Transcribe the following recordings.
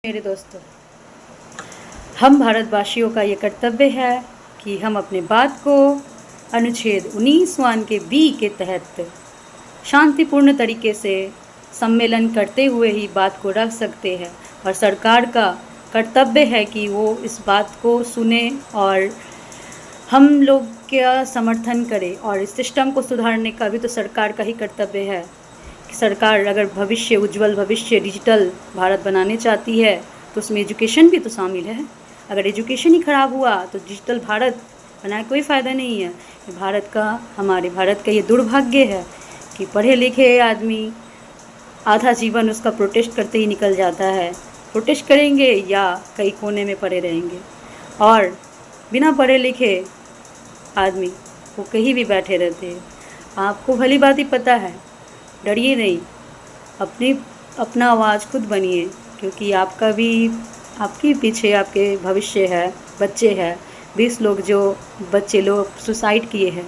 मेरे दोस्तों, हम भारतवासियों का ये कर्तव्य है कि हम अपने बात को अनुच्छेद 19 के बी के तहत शांतिपूर्ण तरीके से सम्मेलन करते हुए ही बात को रख सकते हैं और सरकार का कर्तव्य है कि वो इस बात को सुने और हम लोग का समर्थन करे। और इस सिस्टम को सुधारने का भी तो सरकार का ही कर्तव्य है कि सरकार अगर भविष्य उज्जवल भविष्य डिजिटल भारत बनाने चाहती है तो उसमें एजुकेशन भी तो शामिल है। अगर एजुकेशन ही ख़राब हुआ तो डिजिटल भारत बनाए कोई फ़ायदा नहीं है। हमारे भारत का ये दुर्भाग्य है कि पढ़े लिखे आदमी आधा जीवन उसका प्रोटेस्ट करते ही निकल जाता है। प्रोटेस्ट करेंगे या कई कोने में पड़े रहेंगे और बिना पढ़े लिखे आदमी वो कहीं भी बैठे रहते हैं। आपको भली बात ही पता है, डरिए नहीं, अपना आवाज़ खुद बनिए, क्योंकि आपके पीछे आपके भविष्य है, बच्चे हैं। 20 लोग जो बच्चे लोग सुसाइड किए हैं,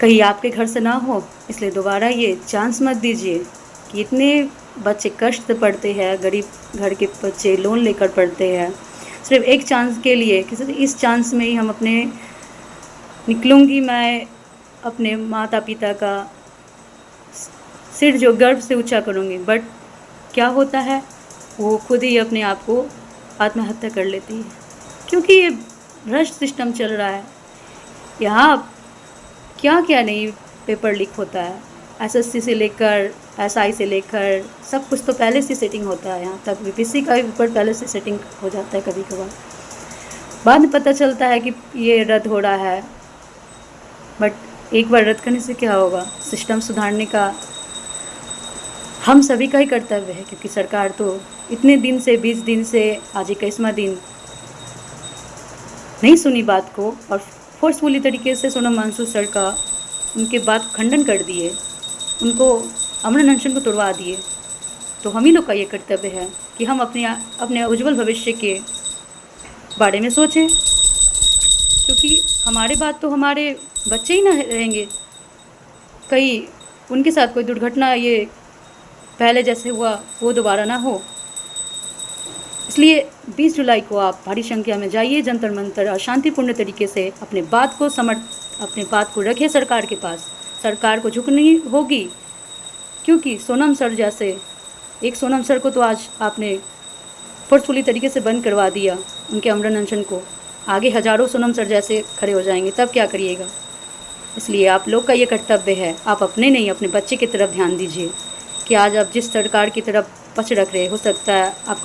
कहीं आपके घर से ना हो, इसलिए दोबारा ये चांस मत दीजिए कि इतने बच्चे कष्ट पढ़ते हैं, गरीब घर के बच्चे लोन लेकर पढ़ते हैं सिर्फ एक चांस के लिए कि इस चांस में ही हम निकलूँगी मैं अपने माता पिता का सिर जो गर्व से ऊंचा करूँगी। बट क्या होता है, वो खुद ही अपने आप को आत्महत्या कर लेती है, क्योंकि ये भ्रष्ट सिस्टम चल रहा है। यहाँ क्या क्या नहीं पेपर लीक होता है, एसएससी से लेकर एसआई से लेकर सब कुछ तो पहले से सेटिंग होता है। यहाँ तक बीपीएससी का भी पेपर पहले से सेटिंग हो जाता है। कभी कभार बाद में पता चलता है कि ये रद्द हो रहा है, बट एक बार रद्द करने से क्या होगा। सिस्टम सुधारने का हम सभी का ही कर्तव्य है, क्योंकि सरकार तो इतने दिन से 20 दिन से आज 21वां दिन नहीं सुनी बात को और फोर्सफुली तरीके से सोनम वांगचुक सर का उनके बात खंडन कर दिए, उनको अमरन अनशन को तोड़वा दिए। तो हम ही लोग का ये कर्तव्य है कि हम अपने उज्जवल भविष्य के बारे में सोचें, क्योंकि हमारे बाद तो हमारे बच्चे ही ना रहेंगे, कहीं उनके साथ कोई दुर्घटना ये पहले जैसे हुआ वो दोबारा ना हो। इसलिए 20 जुलाई को आप भारी संख्या में जाइए जंतर मंतर और शांतिपूर्ण तरीके से अपने बात को रखें सरकार के पास। सरकार को झुकनी होगी, क्योंकि सोनम सर जैसे एक सोनम सर को तो आज आपने फोर्सफुली तरीके से बंद करवा दिया, उनके अमरन अनशन को। आगे हजारों सोनम सर जैसे खड़े हो जाएंगे, तब क्या करिएगा। इसलिए आप लोग का ये कर्तव्य है, आप अपने नहीं अपने बच्चे की तरफ ध्यान दीजिए कि आज आप जिस सरकार की तरफ पक्ष रख रहे, हो सकता है आपका